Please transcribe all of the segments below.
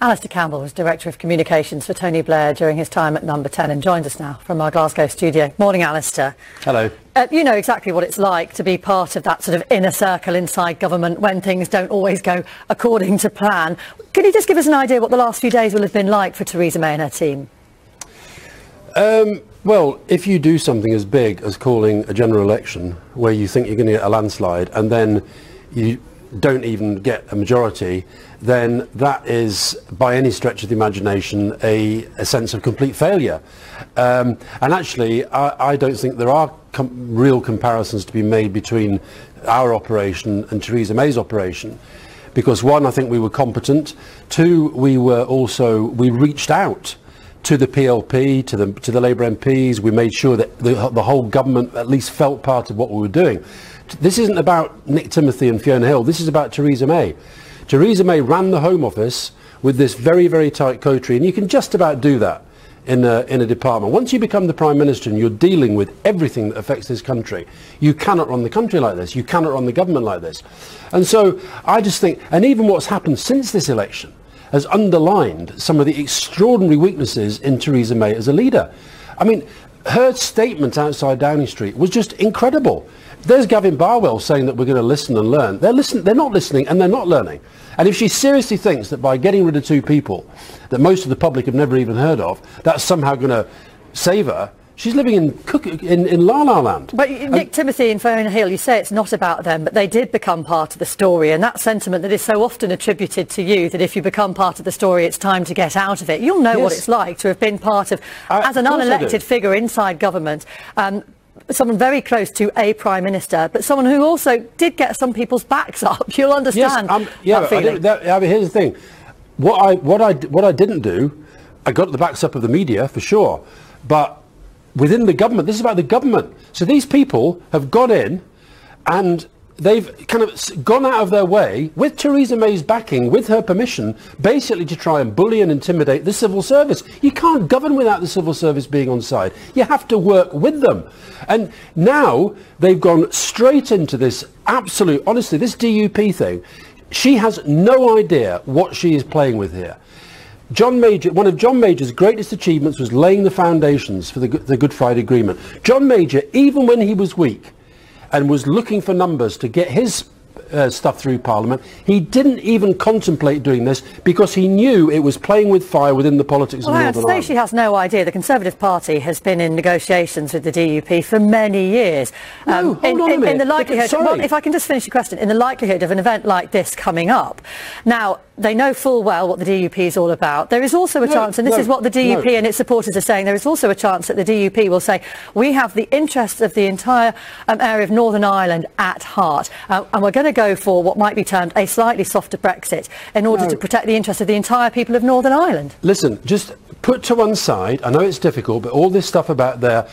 Alastair Campbell was Director of Communications for Tony Blair during his time at Number 10 and joins us now from our Glasgow studio. Morning, Alastair. Hello. You know exactly what it's like to be part of that sort of inner circle inside government when things don't always go according to plan. Can you just give us an idea what the last few days will have been like for Theresa May and her team? Well, if you do something as big as calling a general election where you think you're going to get a landslide and then you don't even get a majority, then that is, by any stretch of the imagination, a sense of complete failure. And actually, I don't think there are real comparisons to be made between our operation and Theresa May's operation. Because one, I think we were competent. Two, we reached out to the PLP, to the Labour MPs. We made sure that the whole government at least felt part of what we were doing. This isn't about Nick Timothy and Fiona Hill. This is about Theresa May. Theresa May ran the Home Office with this very, very tight coterie, and you can just about do that in a department. Once you become the Prime Minister and you're dealing with everything that affects this country, you cannot run the country like this. You cannot run the government like this. And so I just think, and even what's happened since this election has underlined some of the extraordinary weaknesses in Theresa May as a leader. I mean, her statement outside Downing Street was just incredible. There's Gavin Barwell saying that we're going to listen and learn. They're not listening and they're not learning. And if she seriously thinks that by getting rid of two people that most of the public have never even heard of, that's somehow going to save her, she's living in La La Land. But Nick Timothy and Fiona Hill, you say it's not about them, but they did become part of the story, and that sentiment that is so often attributed to you, that if you become part of the story, it's time to get out of it. You'll know what it's like to have been part of, as an unelected figure inside government, someone very close to a Prime Minister, but someone who also did get some people's backs up. You'll understand that feeling. I mean, here's the thing. What I didn't do, I got the backs up of the media, for sure, but within the government, this is about the government. So these people have got in and they've kind of gone out of their way, with Theresa May's backing, with her permission, basically to try and bully and intimidate the civil service. You can't govern without the civil service being on side. You have to work with them. And now they've gone straight into this absolute, honestly, this DUP thing. She has no idea what she is playing with here. One of John Major's greatest achievements was laying the foundations for the Good Friday Agreement. John Major, even when he was weak and was looking for numbers to get his stuff through Parliament, he didn't even contemplate doing this because he knew it was playing with fire within the politics of Northern Ireland. I have to say she has no idea. The Conservative Party has been in negotiations with the DUP for many years. No, hold on a minute. In the likelihood, well, if I can just finish the question, in the likelihood of an event like this coming up. Now, they know full well what the DUP is all about. There is also a chance, and this is what the DUP and its supporters are saying, there is also a chance that the DUP will say, we have the interests of the entire area of Northern Ireland at heart, and we're going to go for what might be termed a slightly softer Brexit in order to protect the interests of the entire people of Northern Ireland. Listen, just put to one side, I know it's difficult, but all this stuff about their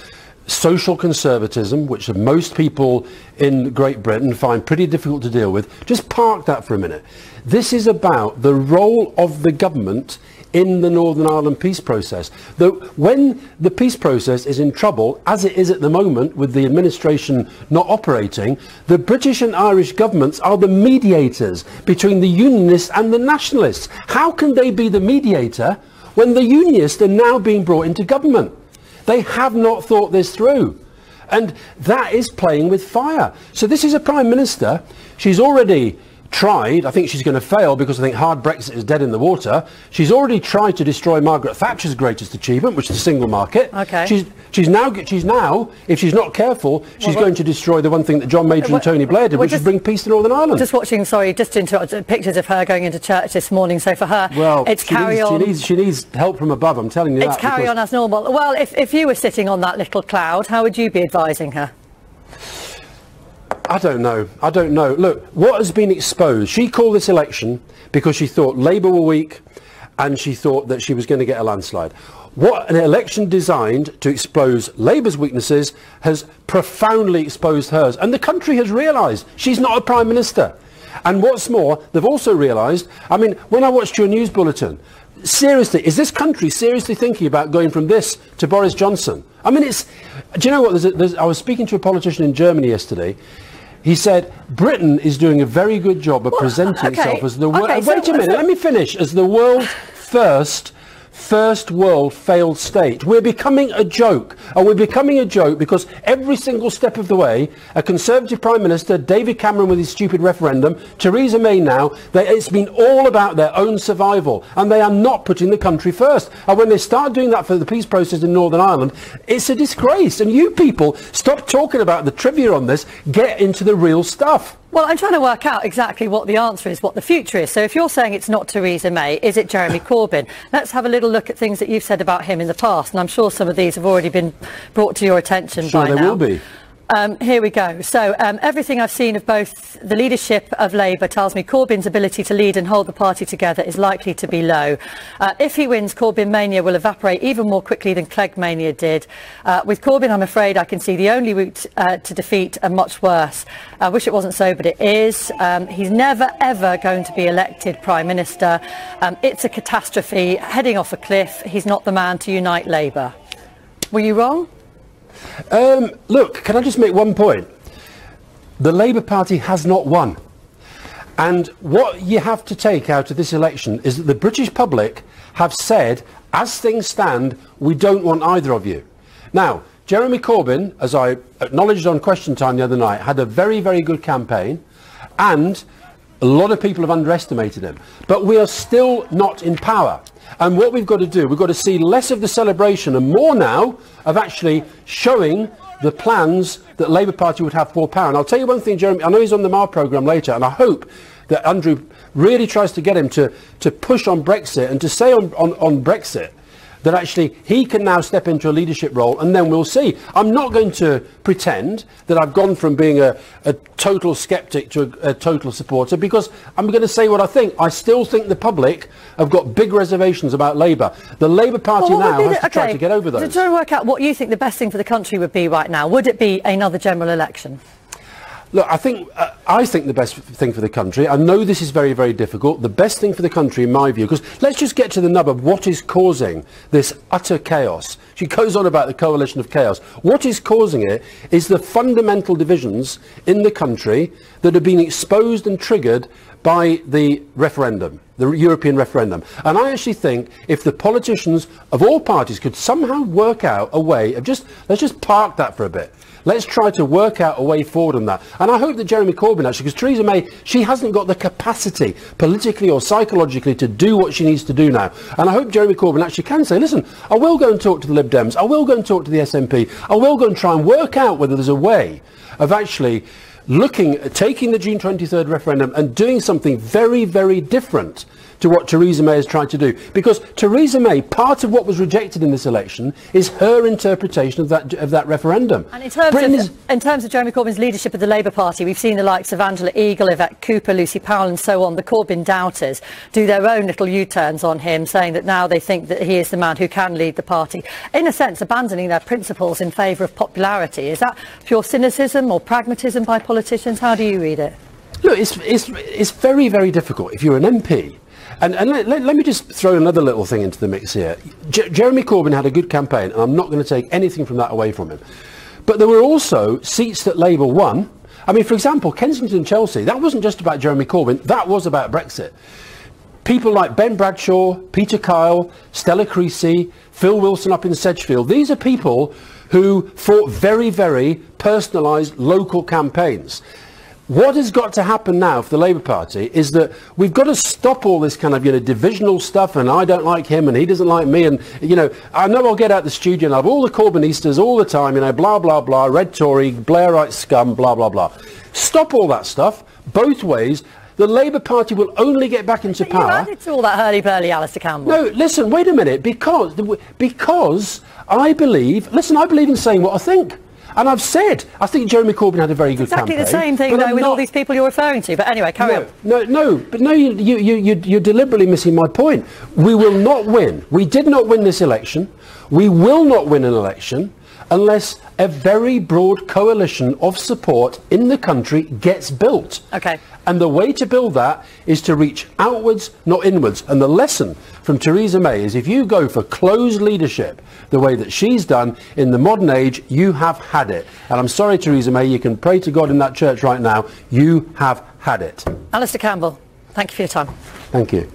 social conservatism, which most people in Great Britain find pretty difficult to deal with, just park that for a minute. This is about the role of the government in the Northern Ireland peace process. Though when the peace process is in trouble, as it is at the moment with the administration not operating, the British and Irish governments are the mediators between the Unionists and the Nationalists. How can they be the mediator when the Unionists are now being brought into government? They have not thought this through. And that is playing with fire. So this is a Prime Minister. She's already tried, I think she's going to fail because I think hard Brexit is dead in the water. She's already tried to destroy Margaret Thatcher's greatest achievement, which is the single market. Okay. She's now, if she's not careful, she's going to destroy the one thing that John Major and Tony Blair did, which is bring peace to Northern Ireland. Just watching, sorry, just to interrupt, pictures of her going into church this morning. So for her, it's carry on. She needs help from above, I'm telling you that. It's carry on as normal. Well, if you were sitting on that little cloud, how would you be advising her? I don't know. Look, what has been exposed? She called this election because she thought Labour were weak and she thought that she was going to get a landslide. What an election designed to expose Labour's weaknesses has profoundly exposed hers. And the country has realised she's not a Prime Minister. And what's more, they've also realised, I mean, when I watched your news bulletin, seriously, is this country seriously thinking about going from this to Boris Johnson? I mean, do you know what? I was speaking to a politician in Germany yesterday. He said Britain is doing a very good job of presenting itself as the world. Wait a minute, let me finish. As the world's first world failed state. We're becoming a joke, and we're becoming a joke because every single step of the way, a Conservative Prime Minister, David Cameron with his stupid referendum, Theresa May now, it's been all about their own survival, and they are not putting the country first. And when they start doing that for the peace process in Northern Ireland, it's a disgrace. And you people, stop talking about the trivia on this, get into the real stuff. Well, I'm trying to work out exactly what the answer is, what the future is. So if you're saying it's not Theresa May, is it Jeremy Corbyn? Let's have a little look at things that you've said about him in the past, and I'm sure some of these have already been brought to your attention by now. Sure, they will be. Here we go. So everything I've seen of both the leadership of Labour tells me Corbyn's ability to lead and hold the party together is likely to be low. If he wins, Corbyn mania will evaporate even more quickly than Clegg mania did. With Corbyn, I'm afraid I can see the only route to defeat, and much worse. I wish it wasn't so, but it is. He's never, ever going to be elected Prime Minister. It's a catastrophe, heading off a cliff. He's not the man to unite Labour. Were you wrong? Look, can I just make one point? The Labour Party has not won. And what you have to take out of this election is that the British public have said, as things stand, we don't want either of you. Now, Jeremy Corbyn, as I acknowledged on Question Time the other night, had a very, very good campaign, and a lot of people have underestimated him. But we are still not in power. And what we've got to do, we've got to see less of the celebration and more now of actually showing the plans that Labour Party would have for power. And I'll tell you one thing, Jeremy, I know he's on the Mar programme later, and I hope that Andrew really tries to get him to push on Brexit and to say on Brexit that actually he can now step into a leadership role, and then we'll see. I'm not going to pretend that I've gone from being a total sceptic to a total supporter, because I'm going to say what I think. I still think the public have got big reservations about Labour. The Labour Party now has to try to get over those. So trying to work out what you think the best thing for the country would be right now. Would it be another general election? Look, I think the best thing for the country, I know this is very, very difficult, the best thing for the country, in my view, because let's just get to the nub of what is causing this utter chaos. She goes on about the coalition of chaos. What is causing it is the fundamental divisions in the country that have been exposed and triggered by the referendum, the European referendum. And I actually think if the politicians of all parties could somehow work out a way of let's just park that for a bit. Let's try to work out a way forward on that. And I hope that Jeremy Corbyn, actually, because Theresa May, she hasn't got the capacity, politically or psychologically, to do what she needs to do now. And I hope Jeremy Corbyn actually can say, listen, I will go and talk to the Lib Dems, I will go and talk to the SNP, I will go and try and work out whether there's a way of actually looking at taking the June 23rd referendum and doing something very, very different to what Theresa May has tried to do. Because Theresa May, part of what was rejected in this election is her interpretation of that referendum. And in terms of Jeremy Corbyn's leadership of the Labour Party, we've seen the likes of Angela Eagle, Yvette Cooper, Lucy Powell and so on, the Corbyn doubters, do their own little U-turns on him, saying that now they think that he is the man who can lead the party. In a sense, abandoning their principles in favour of popularity. Is that pure cynicism or pragmatism by politicians? How do you read it? Look, it's very, very difficult if you're an MP. And let me just throw another little thing into the mix here. Jeremy Corbyn had a good campaign, and I'm not going to take anything from that away from him. But there were also seats that Labour won. I mean, for example, Kensington and Chelsea, that wasn't just about Jeremy Corbyn, that was about Brexit. People like Ben Bradshaw, Peter Kyle, Stella Creasy, Phil Wilson up in Sedgefield, these are people who fought very, very personalised local campaigns. What has got to happen now for the Labour Party is that we've got to stop all this kind of, divisional stuff, and I don't like him and he doesn't like me, and, I know I'll get out the studio and I'll have all the Corbynistas all the time, blah, blah, blah, red Tory, Blairite scum, blah, blah, blah. Stop all that stuff, both ways. The Labour Party will only get back into power. You added to all that hurly-burly, Alastair Campbell. No, listen, wait a minute, because I believe in saying what I think. And I've said, I think Jeremy Corbyn had a very good campaign. Exactly the same thing, though, with all these people you're referring to. But anyway, carry on. No, you're deliberately missing my point. We will not win. We did not win this election. We will not win an election unless a very broad coalition of support in the country gets built. Okay. And the way to build that is to reach outwards, not inwards. And the lesson from Theresa May is if you go for closed leadership, the way that she's done in the modern age, you have had it. And I'm sorry, Theresa May, you can pray to God in that church right now. You have had it. Alastair Campbell, thank you for your time. Thank you.